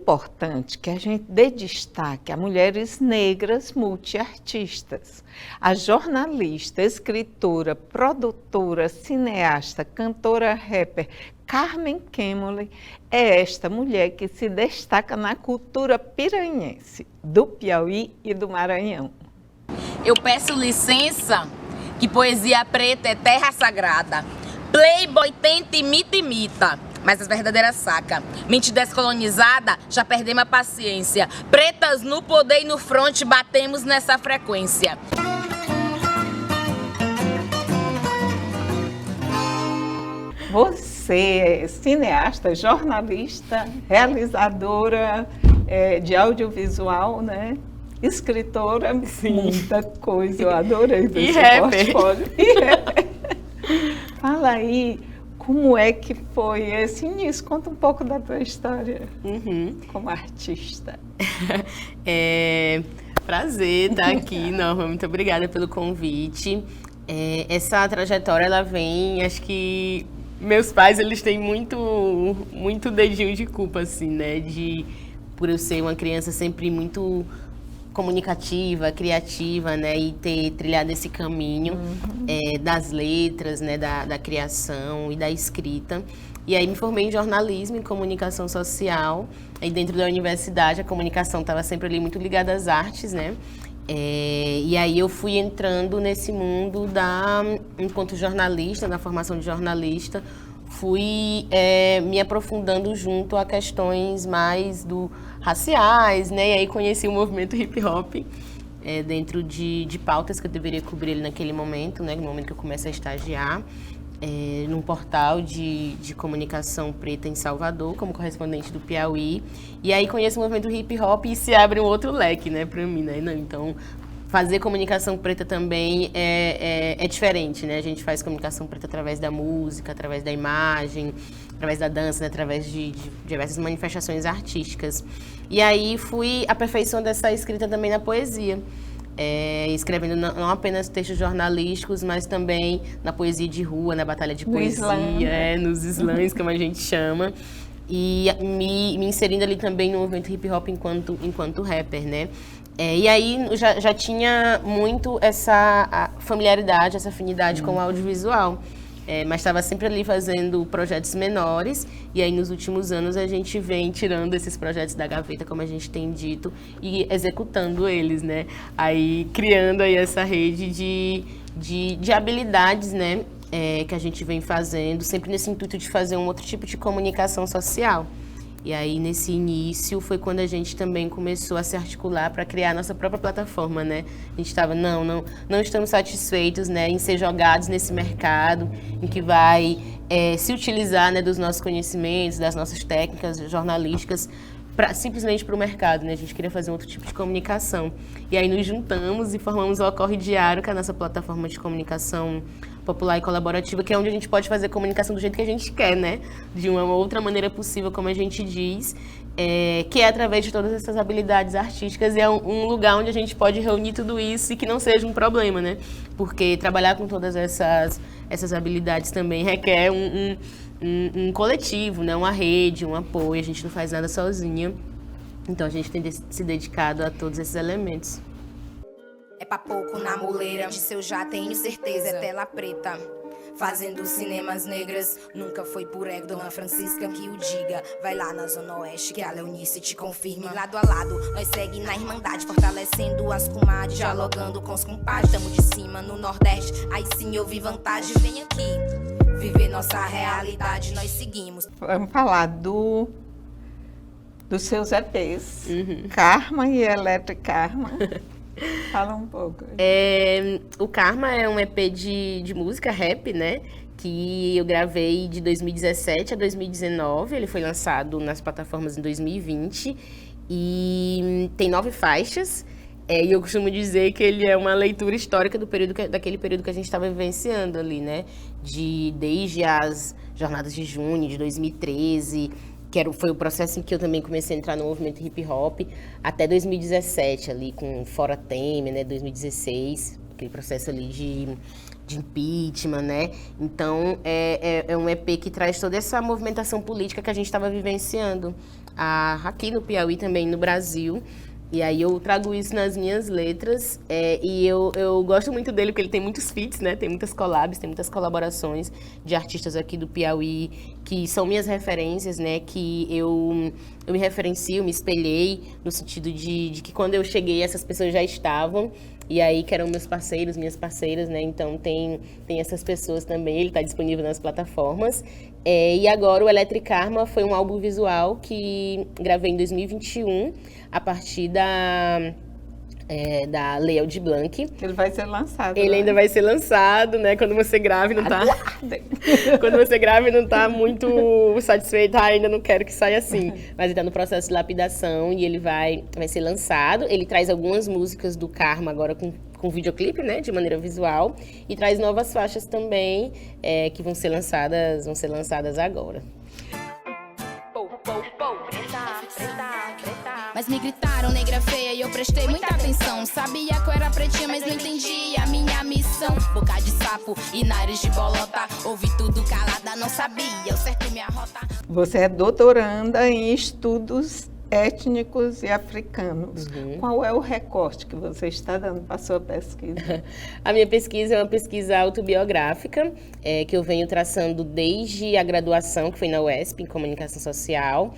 importante que a gente dê destaque a mulheres negras multiartistas. A jornalista, escritora, produtora, cineasta, cantora, rapper Carmen Kemmerly é esta mulher que se destaca na cultura piranhense, do Piauí e do Maranhão. Eu peço licença, que poesia preta é terra sagrada. Playboy tenta imita, mas as verdadeiras saca. Mente descolonizada, já perdemos a paciência. Pretas no poder e no fronte, batemos nessa frequência. Você é cineasta, jornalista, realizadora de audiovisual, né? Escritora, sim, muita coisa, eu adorei ver e seu rapper. portfólio. E rapper. Fala aí, como é que foi esse início? Conta um pouco da tua história como artista. Prazer estar aqui, Norma, muito obrigada pelo convite. Essa trajetória, ela vem, acho que meus pais, eles têm muito dedinho de culpa, assim, né, por eu ser uma criança sempre muito comunicativa, criativa, né, e ter trilhado esse caminho das letras, né, da criação e da escrita. E aí me formei em jornalismo e comunicação social. Aí dentro da universidade a comunicação estava sempre ali muito ligada às artes, né? E aí eu fui entrando nesse mundo enquanto jornalista, na formação de jornalista, fui me aprofundando junto a questões mais raciais, né? E aí conheci o movimento hip hop dentro de pautas que eu deveria cobrir naquele momento, né? No momento que eu comecei a estagiar num portal de comunicação preta em Salvador, como correspondente do Piauí. E aí conheço o movimento hip hop e se abre um outro leque, né, para mim, né? Então, fazer comunicação preta também é diferente, né? A gente faz comunicação preta através da música, através da imagem, através da dança, né? Através de diversas manifestações artísticas. E aí fui aperfeiçoando essa escrita também na poesia. Escrevendo não apenas textos jornalísticos, mas também na poesia de rua, na batalha de poesia, nos slams, como a gente chama. E me inserindo ali também no movimento hip hop enquanto rapper, né? E aí já tinha muito essa familiaridade, essa afinidade com o audiovisual. Mas estava sempre ali fazendo projetos menores, e aí nos últimos anos a gente vem tirando esses projetos da gaveta, como a gente tem dito, e executando eles, né? Aí criando aí essa rede de habilidades, né? Que a gente vem fazendo, sempre nesse intuito de fazer um outro tipo de comunicação social. E aí, nesse início, foi quando a gente também começou a se articular para criar a nossa própria plataforma, né? A gente estava, não estamos satisfeitos, né, em ser jogados nesse mercado, em que vai se utilizar, né, dos nossos conhecimentos, das nossas técnicas jornalísticas, simplesmente para o mercado, né? A gente queria fazer um outro tipo de comunicação. E aí nos juntamos e formamos o Ocorre Diário, que é a nossa plataforma de comunicação popular e colaborativa, que é onde a gente pode fazer comunicação do jeito que a gente quer, né? De uma outra maneira possível, como a gente diz, que é através de todas essas habilidades artísticas, e é um lugar onde a gente pode reunir tudo isso e que não seja um problema, né? Porque trabalhar com todas essas habilidades também requer um coletivo, né? Uma rede, um apoio, a gente não faz nada sozinha. Então a gente tem se dedicado a todos esses elementos. É pra pouco na muleira, disso eu já tenho certeza, é tela preta. Fazendo cinemas negras, nunca foi por ego, Dona Francisca que o diga. Vai lá na Zona Oeste que a Leonice te confirma. Lado a lado, nós segue na irmandade, fortalecendo as comadres, dialogando com os compadres. Tamo de cima no Nordeste, aí sim eu vi vantagem. Vem aqui, viver nossa realidade, nós seguimos. Vamos falar dos seus EPs, Karma e Eletrokarma. Fala um pouco. O Karma é um EP de música rap, né? Que eu gravei de 2017 a 2019. Ele foi lançado nas plataformas em 2020. E tem 9 faixas. E eu costumo dizer que ele é uma leitura histórica daquele período que a gente estava vivenciando ali, né? Desde as jornadas de junho de 2013... foi o processo em que eu também comecei a entrar no movimento hip hop, até 2017, ali com Fora Temer, né, 2016, aquele processo ali de impeachment, né? Então, é um EP que traz toda essa movimentação política que a gente estava vivenciando aqui no Piauí, também no Brasil. E aí eu trago isso nas minhas letras, e eu gosto muito dele porque ele tem muitos feats, né? Tem muitas collabs, tem muitas colaborações de artistas aqui do Piauí que são minhas referências, né? Que eu me referencio, me espelhei no sentido de que quando eu cheguei essas pessoas já estavam, e aí que eram meus parceiros, minhas parceiras, né? Então tem essas pessoas também, ele está disponível nas plataformas. E agora o Electric Karma foi um álbum visual que gravei em 2021, a partir da Lei Aldir Blanc. Ele vai ser lançado. Ele ainda vai ser lançado, né? Quando você grava e não tá... Quando você grava e não tá muito satisfeito, ainda não quero que saia assim. Mas ele tá no processo de lapidação e ele vai ser lançado. Ele traz algumas músicas do Karma agora com videoclipe, né? De maneira visual. E traz novas faixas também, que vão ser lançadas agora. Mas me gritaram negra feia e eu prestei muita atenção. Sabia que eu era pretinha, mas não entendia a minha missão. Boca de sapo e nariz de bolota. Ouvi tudo calada, não sabia o certo minha rota. Você é doutoranda em estudos étnicos e africanos. Qual é o recorte que você está dando para a sua pesquisa? A minha pesquisa é uma pesquisa autobiográfica, que eu venho traçando desde a graduação, que foi na UESP, em Comunicação Social,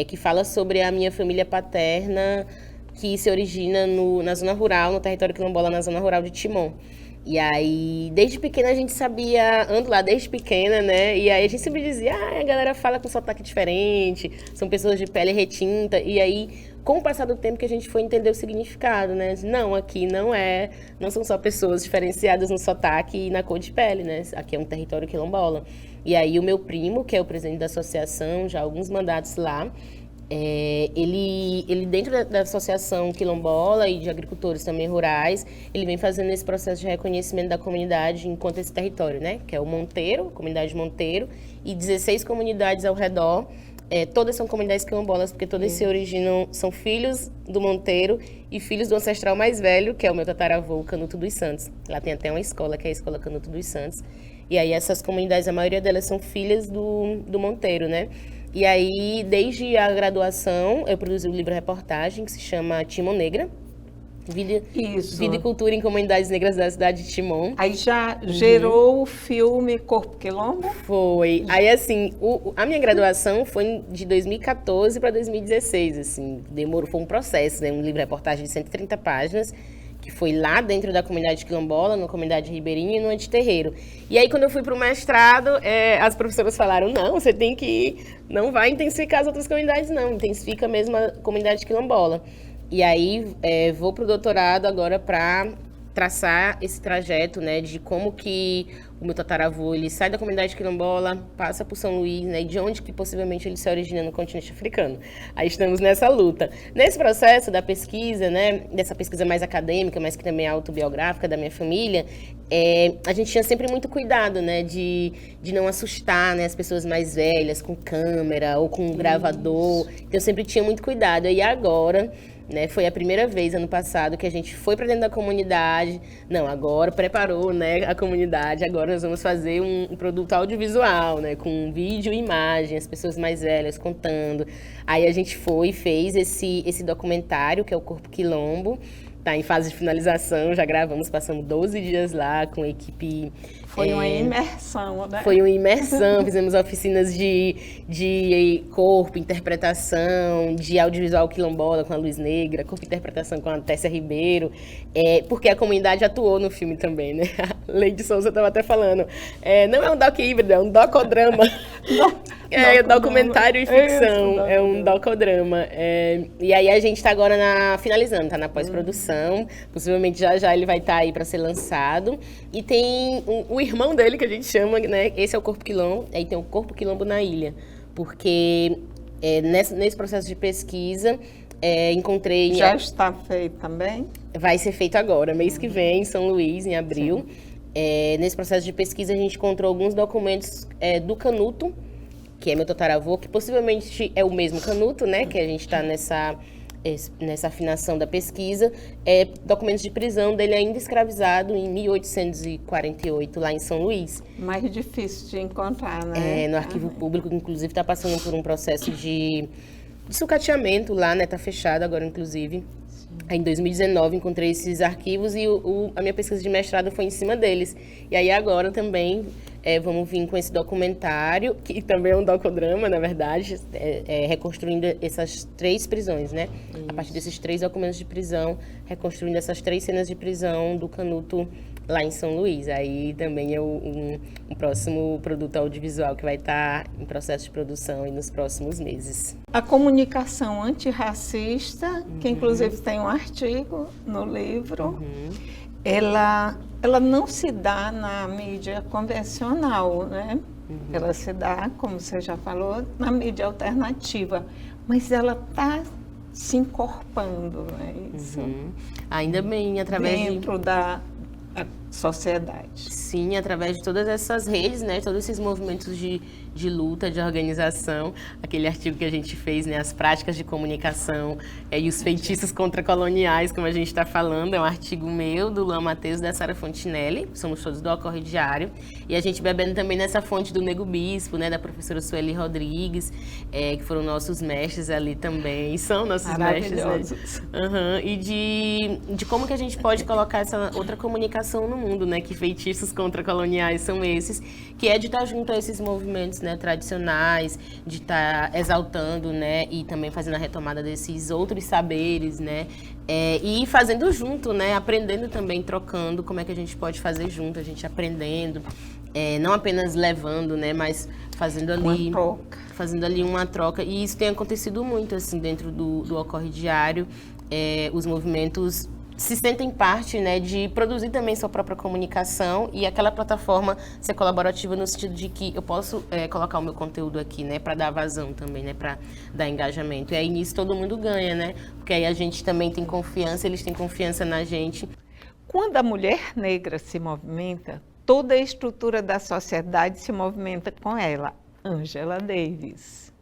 que fala sobre a minha família paterna, que se origina na zona rural, no território quilombola, na zona rural de Timon. E aí, desde pequena a gente sabia, ando lá desde pequena, né? E aí a gente sempre dizia, a galera fala com sotaque diferente, são pessoas de pele retinta. E aí, com o passar do tempo que a gente foi entender o significado, né? Não, aqui não são só pessoas diferenciadas no sotaque e na cor de pele, né? Aqui é um território quilombola. E aí o meu primo, que é o presidente da associação, já há alguns mandatos lá, ele dentro da associação quilombola e de agricultores também rurais, ele vem fazendo esse processo de reconhecimento da comunidade enquanto esse território, né? Que é o Monteiro, comunidade Monteiro, e 16 comunidades ao redor. Todas são comunidades quilombolas, porque todas se originam, são filhos do Monteiro e filhos do ancestral mais velho, que é o meu tataravô, o Canuto dos Santos. Lá tem até uma escola, que é a Escola Canuto dos Santos. E aí essas comunidades, a maioria delas são filhas do Monteiro, né? E aí, desde a graduação, eu produzi um livro-reportagem que se chama Timon Negra, Vida e Cultura em Comunidades Negras da cidade de Timon. Aí já gerou o filme Corpo Quilombo? Foi. Aí, assim, a minha graduação foi de 2014 para 2016, assim, foi um processo, né? Um livro-reportagem de 130 páginas, que foi lá dentro da comunidade quilombola, na comunidade ribeirinha e no antiterreiro. E aí, quando eu fui para o mestrado, as professoras falaram, não, você tem que não vai intensificar as outras comunidades, não, intensifica mesmo a comunidade quilombola. E aí, vou para o doutorado agora para traçar esse trajeto, né, de como que o meu tataravô, ele sai da comunidade quilombola, passa por São Luís, né, e de onde que possivelmente ele se origina no continente africano. Aí estamos nessa luta. Nesse processo da pesquisa, né, dessa pesquisa mais acadêmica, mas que também é autobiográfica da minha família, a gente tinha sempre muito cuidado, né, de não assustar, né, as pessoas mais velhas com câmera ou com gravador. Então eu sempre tinha muito cuidado. E agora, né, foi a primeira vez, ano passado, que a gente foi para dentro da comunidade. Não, agora preparou, né, a comunidade. Agora nós vamos fazer um produto audiovisual, né, com vídeo e imagem, as pessoas mais velhas contando. Aí a gente foi e fez esse documentário, que é o Corpo Quilombo. Tá em fase de finalização, já gravamos, passamos 12 dias lá com a equipe. Foi uma imersão, né? Foi uma imersão, fizemos oficinas de corpo, interpretação, de audiovisual quilombola com a Luz Negra, corpo e interpretação com a Tessia Ribeiro, porque a comunidade atuou no filme também, né? A Leide Souza estava até falando, não é um doc híbrido, é um docodrama. Documentário e ficção, é um docodrama. E aí a gente está agora finalizando, tá na pós-produção, possivelmente já ele vai estar aí para ser lançado. E tem o irmão dele, que a gente chama, né? Esse é o Corpo Quilombo, aí tem o Corpo Quilombo na ilha, porque nesse processo de pesquisa, encontrei... Já está feito também? Vai ser feito agora, mês que vem, em São Luís, em abril. Nesse processo de pesquisa, a gente encontrou alguns documentos do Canuto, que é meu tataravô, que possivelmente é o mesmo Canuto, né? Que a gente está nessa afinação da pesquisa, documentos de prisão dele ainda escravizado em 1848, lá em São Luís. Mais difícil de encontrar, né? No arquivo público, que inclusive está passando por um processo de sucateamento lá, né? Está fechado agora, inclusive. Aí, em 2019, encontrei esses arquivos e a minha pesquisa de mestrado foi em cima deles. E aí agora também vamos vir com esse documentário, que também é um docodrama, na verdade, reconstruindo essas 3 prisões, né? Isso. A partir desses 3 documentos de prisão, reconstruindo essas 3 cenas de prisão do Canuto lá em São Luís. Aí também é um próximo produto audiovisual que vai estar em processo de produção aí nos próximos meses. A comunicação antirracista, que inclusive tem um artigo no livro, ela não se dá na mídia convencional, né? Ela se dá, como você já falou, na mídia alternativa, mas ela está se encorpando, né? Isso. Ainda bem, através dentro da sociedade. Sim, através de todas essas redes, né, todos esses movimentos de luta, de organização, aquele artigo que a gente fez, né, as práticas de comunicação e os feitiços contracoloniais, como a gente está falando, é um artigo meu, do Luan Matheus e da Sara Fontinelli, somos todos do Ocorre Diário, e a gente bebendo também nessa fonte do Nego Bispo, né, da professora Sueli Rodrigues, que foram nossos mestres ali também, são nossos mestres, né? E de como que a gente pode colocar essa outra comunicação no mundo, né, que feitiços contracoloniais são esses, que é de estar junto a esses movimentos, né, tradicionais, de estar exaltando, né, e também fazendo a retomada desses outros saberes, né, e fazendo junto, né, aprendendo também, trocando, como é que a gente pode fazer junto, a gente aprendendo, não apenas levando, né, mas fazendo ali uma troca, e isso tem acontecido muito, assim, dentro do Ocorre Diário, os movimentos se sentem parte, né, de produzir também sua própria comunicação e aquela plataforma ser colaborativa no sentido de que eu posso colocar o meu conteúdo aqui, né, para dar vazão também, né, para dar engajamento. E aí nisso todo mundo ganha, né, porque aí a gente também tem confiança, eles têm confiança na gente. Quando a mulher negra se movimenta, toda a estrutura da sociedade se movimenta com ela. Angela Davis.